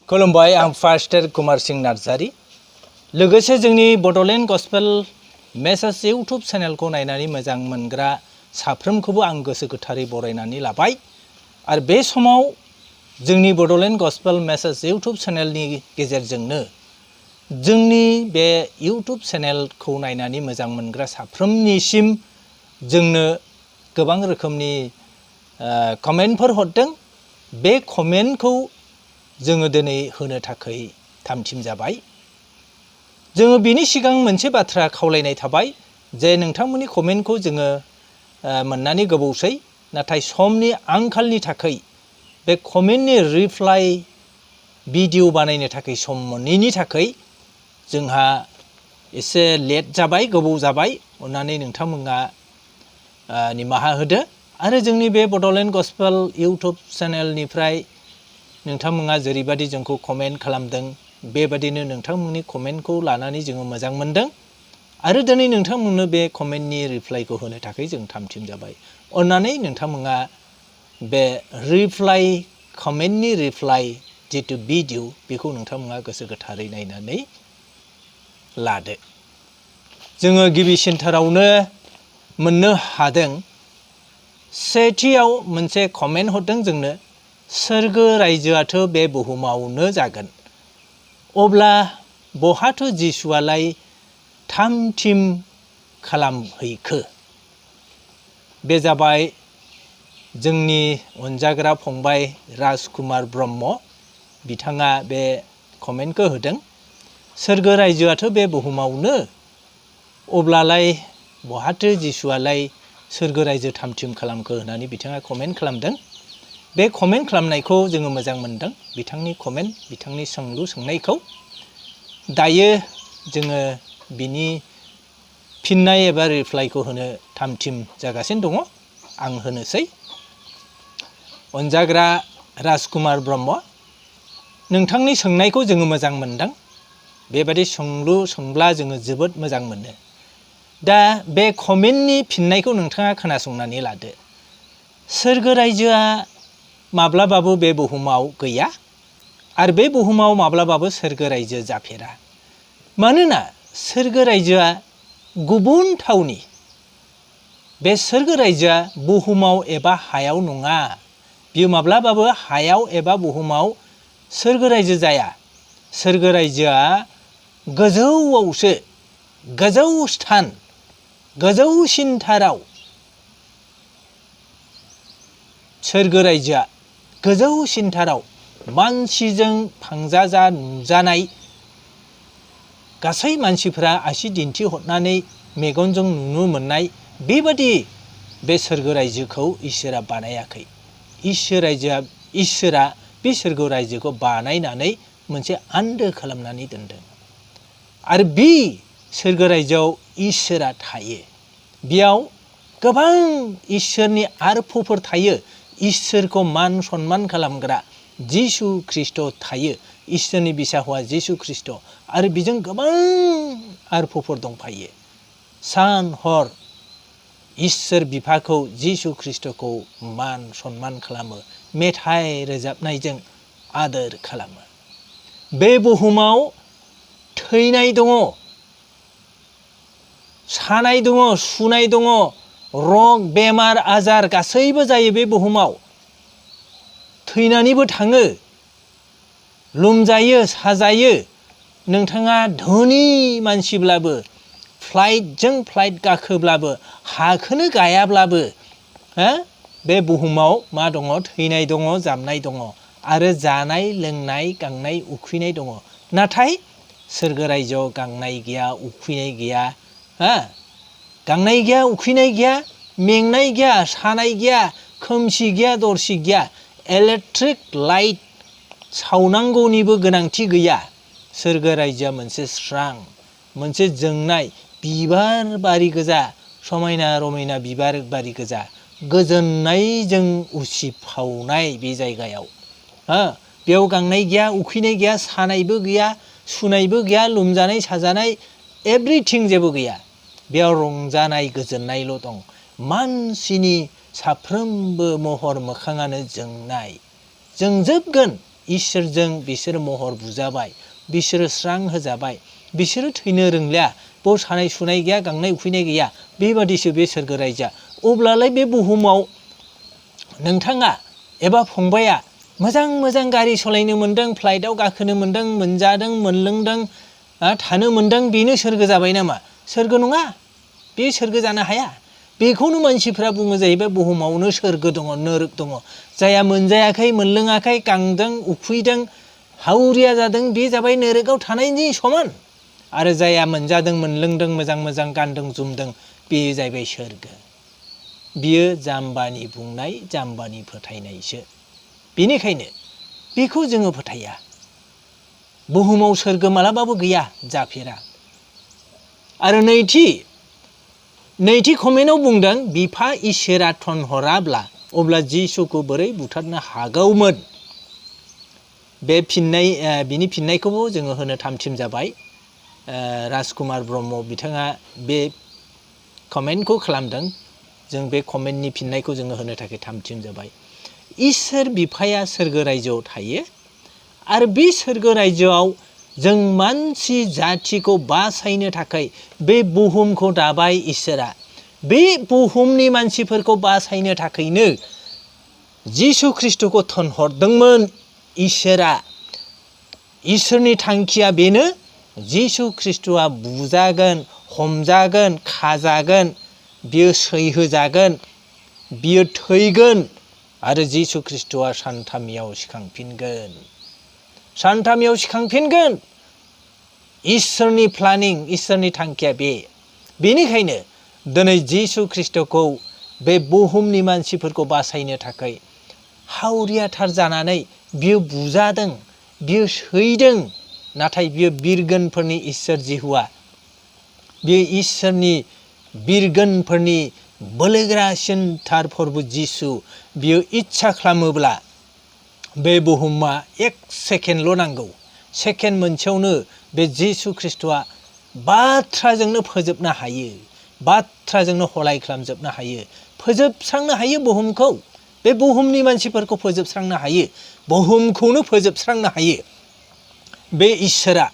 खुलुमबाय आं फास्टर कुमार सिंह नार्जारी लोगोसे जोंनि बड'लेण्ड गस्पेल मेसेज इउटुब चेनेलखौ नायनानै मोजां मोनग्रा साफ्रोमखौबो आं गोसो गोथारै बरायनानै लाबाय आरो बे समाव जोंनि बड'लेण्ड गस्पेल मेसेज इउटुब चेनेलनि गेजेरजोंनो जोंनि बे इउटुब चेनेलखौ नायनानै मोजां मोनग्रा साफ्रोमनिसिम जोंनो गोबां रोखोमनि कमेन्टफोर हरदों बे कमेन्टखौ जोङो दिनै होनो थाखाय थामथिम जाबाय जोङो बिनि सिगां मोनसे बाथ्रा खावलायनाय थाबाय जे नोंथांमोननि कमेन्टखौ जोङो मोननानै गोबावसै नाथाय समनि आंखालनि थाखाय बे कमेन्टनि रिप्लाइ भिडिअ बानायनो थाखाय सम मोनैनि थाखाय जोंहा एसे लेट जाबाय गोबाव जाबाय अन्नानै नोंथांमोना निमाहा होदो आरो जोंनि बे बड'लेण्ड गस्पेल इउटुब चेनेलनिफ्राय नोंथांमोना जेरैबादि जोंखौ कमेन्ट खालामदों बेबादिनो नोंथांमोननि कमेन्टखौ लानानै जोङो मोजां मोनदों आरो दिनै नोंथांमोननो बे कमेन्टनि रिप्लाइखौ होनो थाखाय जों थामथिम जाबाय अन्नानै नोंथांमोना बे रिप्लाइ कमेन्टनि रिप्लाइ जितु भिडिअ बेखौ नोंथांमोना गोसो गोथारै नायनानै लादो जोङो गिबिसिनथारावनो मोननो हादों सेथियाव मोनसे कमेन्ट हरदों जोंनो सोरगो रायजोआथ' बे बुहुमावनो जागोन अब्ला बहाथ' जिसुआलाय थामथिम खालामहैखो बे जाबाय जोंनि अनजाग्रा फंबाय राजकुमार ब्रह्म बिथाङा बे कमेन्टखौ होदों सोरगो रायजोआथ' बे बुहुमावनो अब्लालाय बहाथो जिसुआलाय सोरगो रायजो थामथिम खालामखो होननानै बिथाङा कमेन्ट खालामदों बे कमेन्ट खालामनायखौ जोङो मोजां मोनदों बिथांनि कमेन्ट बिथांनि सोंलु सोंनायखौ दायो जोङो बिनि फिननाय एबा रिप्लाइखौ होनो थामथिम जागासिनो दङ आं होनोसै अनजाग्रा राजकुमार ब्रह्म नोंथांनि सोंनायखौ जोङो मोजां मोनदों बेबादि सोंलु सोंब्ला जोङो जोबोद मोजां मोनो दा बे कमेन्टनि फिननायखौ नोंथाङा खोनासंनानै लादो सोरगो रायजोआ माब्लाबाबो बे बुहुमाव गैया आरो बे बुहुमाव माब्लाबाबो सोरगो रायजो जाफेरा मानोना सोरगो रायजोआ गुबुन थावनि बे सोरगो रायजोआ बुहुमाव एबा हायाव नङा बियो माब्लाबाबो हायाव एबा बुहुमाव सोरगो रायजो जाया सोरगो रायजोआ गोजौआवसो गोजौ स्थान गोजौसिनथाराव सोरगो रायजोआ गोजौसिनथाराव मानसिजों फांजाजा नुजानाय गासै मानसिफोरा आसि दिन्थिहरनानै मेगनजों नुनो मोननाय बेबादि बे सोरगो रायजोखौ इसोरा बानायाखै इसोरा बे सोरगो रायजोखौ बानायनानै मोनसे आन्दो खालामनानै दोनदों आरो बे सोरगो रायजोआव इसोरा थायो बेयाव गोबां इसोरनि आरफोर थायो इसोरखौ मान सनमान खालामग्रा जिसु ख्रिस्ट' थायो इसोरनि बिसा हौवा जिसु ख्रिस्ट' आरो बेजों गोबां आरफोर दंफायो सान हर इसोर बिफाखौ जिसु ख्रिस्ट'खौ मान सनमान खालामो मेथाइ रोजाबनायजों आदोर खालामो बे बुहुमाव थैनाय दङ सानाय दङ सुनाय दङ रग बेमार आजार गासैबो जायो बे बुहुमाव थैनानैबो थाङो लोमजायो साजायो नोंथाङा धोनि मानसिब्लाबो फ्लाइटजों फ्लाइट गाखोब्लाबो हाखोनो गायाब्लाबो बे बुहुमाव मा दङ थैनाय दङ जामनाय दङ आरो जानाय लोंनाय गांनाय उखैनाय दङ नाथाय सोरगो रायजोआव गांनाय गैया उखैनाय गैया गांनाय गैया उखैनाय गैया मेंनाय गैया सानाय गैया खोमसि गैया दरसि गैया इलेक्ट्रिक लाइट सावनांगौनिबो गोनांथि गैया सोरगो रायजोआ मोनसे स्रां मोनसे जोंनाय बिबार बारि गोजा समायना रमायना बिबार बारि गोजा गोजोननायजों उसिफावनाय बे जायगायाव बेयाव गांनाय गैया उखैनाय गैया सानायबो गैया सुनायबो गैया लोमजानाय साजानाय एभ्रिथिं जेबो गैया बेयाव रंजानाय गोजोननायल' दं मानसिनि साफ्रोमबो महर मोखाङानो जोंनाय जोंजोबगोन इसोरजों बिसोरो महर बुजाबाय, बिसोरो स्रां होजाबाय, बिसोरो थैनो रोंलिया, बाव सानाय सुनाय गैया, गांनाय उखैनाय गैया, बेबादिसो बे सोरगो रायजोआ। अब्लालाय बे बुहुमाव नोंथाङा एबा फंबाया मोजां मोजां गारि सालायनो मोन्दों, फ्लाइटआव गाखोनो मोन्दों, मोनजादों, मोनलोंदों, थानो मोन्दों, बेनो सोरगो जाबाय नामा? सोरगो नङा, बे सोरगो जानो हाया। बेखौनो मानसिफ्रा बुङो जाहैबाय बुहुमावनो सोरगो दङ, नरक दङ। जायहा मोनजायाखै, मोनलोङाखै, गांदों, उखैदों, हावरिया जादों, बे जाबाय नरकआव थानायनि समान। आरो जायहा मोनजादों, मोनलोंदों, मोजां मोजां गानदों, जोमदों, बे जाहैबाय सोरगो। बियो जाम्बानि बुंनाय, जाम्बानि फोथायनायसो। बेनिखायनो बेखौ जोङो फोथाया। बुहुमाव सोरगो मालाबाबो गैया, जाफेरा। आरो नैथि कमेन्टआव बुंदों, बिफा इसोरा थोनहराब्ला अब्ला जिसुखौ बोरै बुथारनो हागौमोन? बिनि फिननायखौबो जोङो होनो थामथिम जाबाय। राजकुमार ब्रह्म बिथाङा बे कमेन्टखौ खालामदों। जों बे कमेन्टनि फिननायखौ जोङो होनो थाखाय थामथिम जाबाय। इसोर बिफाया सोरगो रायजोआव थायो आरो बे सोरगो रायजोआव जों मानसि जाथिखौ बासायनो थाखाय बे बुहुमखौ दाबाय इसोरा। बे बुहुमनि मानसिफोरखौ बासायनो थाखायनो जिसु ख्रिस्ट'खौ थोनहरदोंमोन इसोरा। इसोरनि थांखिया बेनो, जिसु ख्रिस्ट'आ बुजागोन, हमजागोन, खाजागोन, बियो सैहोजागोन, बियो थैगोन आरो जिसु ख्रिस्ट'आ सानथामनियाव सिखांफिनगोन। सानथामनियाव सिखांफिनगोन। इसोरनि प्लानिं, इसोरनि थांखिया बे। बेनिखायनो दिनै जिसु ख्रिस्ट'खौ बे बुहुमनि मानसिफोरखौ बासायनो थाखाय हावरियाथार जानानै बियो बुजादों, बियो सैदों। नाथाय बियो बिरगोनफोरनि इसोर जिहुआ, बियो इसोरनि बिरगोनफोरनि बोलोगोरासिनथार प्रभु जिसु, बियो इच्छा खालामोब्ला बे बुहुमा 1 सेकेन्डल' नांगौ। सेकेन्ड मोनसेयावनो बे जिसु ख्रिस्ट'आ बाथ्राजोंनो फोजोबनो हायो, बाथ्राजोंनो हलाय खालामजोबनो हायो, फोजोबस्रांनो हायो बुहुमखौ। बे बुहुमनि मानसिफोरखौ फोजोबस्रांनो हायो, बुहुमखौनो फोजोबस्रांनो हायो बे इसोरा।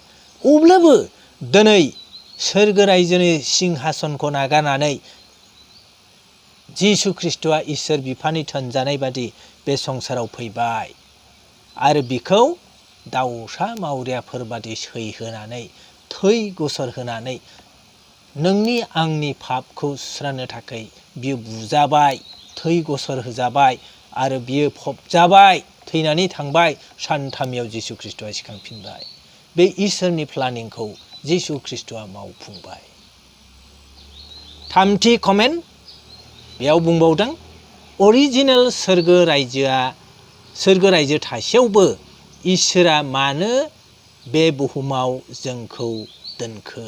अब्लाबो दिनै सोरगो रायजोनि सिंहासनखौ नागारनानै जिसु ख्रिस्ट'आ इसोर बिफानि थोनजानाय बादि बे संसाराव फैबाय आरो बिखौ दाउसा मावरियाफोर बादि सैहोनानै, थै गसर होनानै नोंनि आंनि पापखौ सुस्रांनो थाखाय बियो बुजाबाय, थै गसर होजाबाय आरो बियो फबजाबाय, थैनानै थांबाय। सानथामनियाव जिसु ख्रिस्ट'आ सिखांफिनबाय। बे इसोरनि प्लानिंखौ जिसु ख्रिस्ट'आ मावफुंबाय। थामथि कमेन्ट, बेयाव बुंबावदों, अरिजिनेल सोरगो रायजो थासेयावबो इसोरा मानो बे बुहुमाव जोंखौ दोनखो?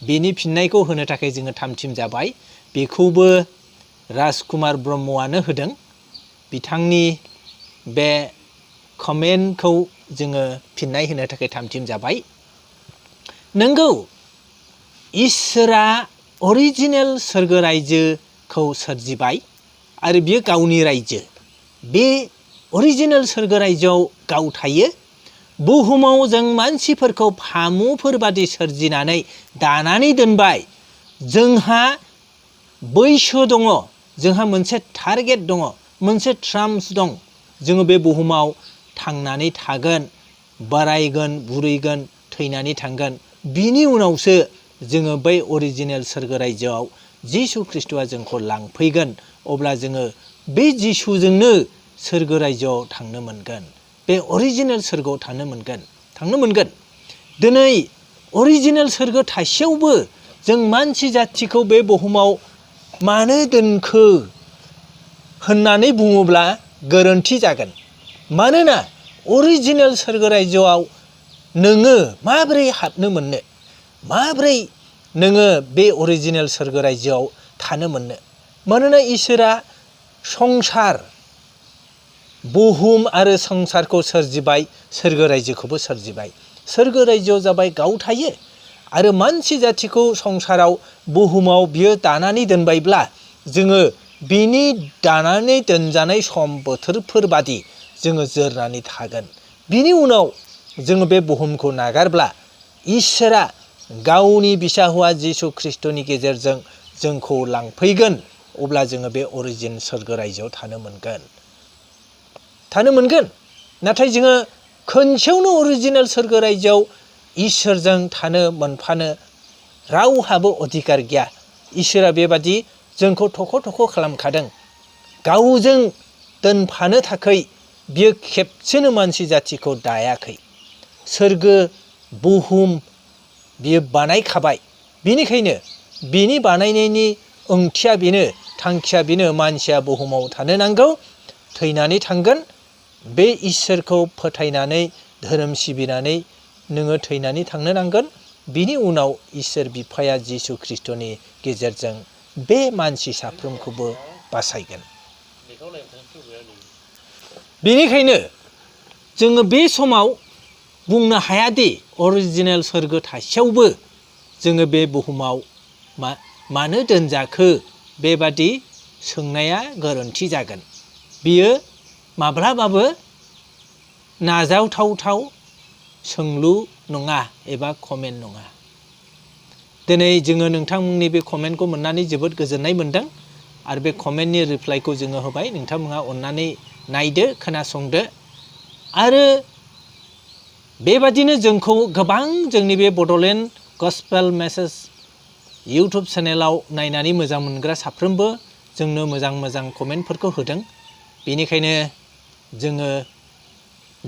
बेनि फिननायखौ होनो थाखाय जोङो थामथिम जाबाय। बेखौबो राजकुमार ब्रह्मआनो होदों। बिथांनि बे कमेन्टखौ जोङो फिननाय होनो थाखाय थामथिम जाबाय। नंगौ, इसोरा अरिजिनेल सोरगो रायजोखौ सोरजिबाय आरो बियो गावनि रायजो। बे अरिजिनेल सोरगो रायजोआव गाव थायो। बुहुमाव जों मानसिफोरखौ फामुफोर बादि सोरजिनानै दानानै दोनबाय। जोंहा बैसो दङ, जोंहा मोनसे टारगेट दङ, मोनसे ट्राम्स दं। जोङो बे बुहुमाव थांनानै थागोन, बोरायगोन, बुरैगोन, थैनानै थांगोन। बिनि उनावसो जोङो बै अरिजिनेल सोरगो रायजोआव जिसु ख्रिस्ट'आ जोंखौ लांफैगोन। अब्ला जोङो बे जिसुजोंनो सोरगो रायजोआव थांनो मोनगोन, बे अरिजिनेल सोरगोआव थांनो मोनगोन। दिनै अरिजिनेल सोरगो थासेयावबो जों मानसि जाथिखौ बे बुहुमाव मानो दोनखो होननानै बुङोब्ला गोरोन्थि जागोन। मानोना अरिजिनेल सोरगो रायजोआव नोङो माबोरै हाबनो मोननो? माबोरै नोङो बे अरिजिनेल सोरगो रायजोआव थानो मोननो? मानोना इसोरा बुहुम आरो संसारखौ सोरजिबाय, सोरगो रायजोखौबो सोरजिबाय। सोरगो रायजोआव जाबाय गाव थायो आरो मानसि जाथिखौ संसाराव, बुहुमाव बियो दानानै दोनबायब्ला जोङो बिनि दानानै दोनजानाय सम बोथोरफोर बादि जोङो जोरनानै थागोन। बिनि उनाव जोङो बे बुहुमखौ नागारब्ला इसोरा गावनि बिसा हौवा जिसु ख्रिस्ट'नि गेजेरजों जोंखौ लांफैगोन। अब्ला जोङो बे अरिजिन सोरगो रायजोआव थानो मोनगोन। नाथाय जोङो खनसेयावनो अरिजिनेल सोरगो रायजोआव इसोरजों थानो मोनफानो रावहाबो अधिकार गैया। इसोरा बेबादि जोंखौ थख' थख' खालामखादों। गावजों दोनफानो थाखाय बियो खेबसेनो मानसि जाथिखौ दायाखै। सोरगो बुहुम बियो बानायखाबाय। बेनिखायनो बिनि बानायनायनि ओंथिया बेनो, थांखिया बेनो, मानसिया बुहुमाव थानो नांगौ, थैनानै थांगोन। बे इसोरखौ फोथायनानै धोरोम सिबिनानै नोङो थैनानै थांनो नांगोन। बिनि उनाव इसोर बिफाया जिसु ख्रिस्ट'नि गेजेरजों बे मानसि साफ्रोमखौबो बासायगोन। बेनिखायनो जोङो बे समाव बुंनो हायादि अरिजिनेल सोरगो थासेयावबो जोङो बे बुहुमाव मानो दोनजाखो बेबादि सोंनाया गोरोन्थि जागोन। बियो माब्लाबाबो नाजावथावथाव सोंलु नङा एबा कमेन्ट नङा। दिनै जोङो नोंथांमोननि बे कमेन्टखौ मोननानै जोबोद गोजोननाय मोनदों आरो बे कमेन्टनि रिप्लाइखौ जोङो होबाय। नोंथांमोनहा अननानै नायदो, खोनासंदो आरो बेबादिनो जोंखौ गोबां जोंनि बे बड'लेण्ड गस्पेल मेसेज इउटुब चेनेलाव नायनानै मोजां मोनग्रा साफ्रोमबो जोंनो मोजां मोजां कमेन्टफोरखौ होदों। बेनिखायनो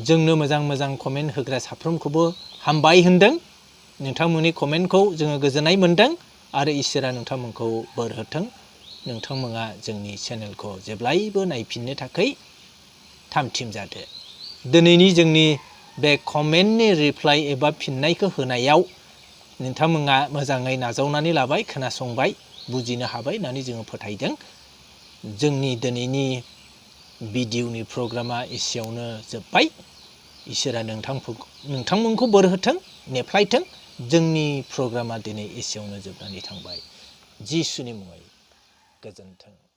जोंनो मोजां मोजां कमेन्ट होग्रा साफ्रोमखौबो हामबाय होनदों। नोंथांमोननि कमेन्टखौ जोङो गोजोननाय मोनदों आरो इसोरा नोंथांमोनखौ बोर होथों। नोंथांमोना जोंनि चेनेलखौ जेब्लायबो नायफिननो थाखाय थामथिम जादो। दिनैनि जोंनि बे कमेन्टनि रिप्लाइ एबा फिन्नायखौ होनायाव नोंथांमोना मोजाङै नाजावनानै लाबाय, खोनासंबाय, बुजिनो हाबाय होननानै जोङो फोथायदों। जोंनि दिनैनि भिडिअनि प्रग्रामा एसेयावनो जोब्बाय। इसोरा नोंथांमोनखौ बोर होथों, नेफ्लायथों। जोंनि प्रग्रामा दिनै एसेयावनो जोबनानै थांबाय। जिसुनि मुङै गोजोन्थों।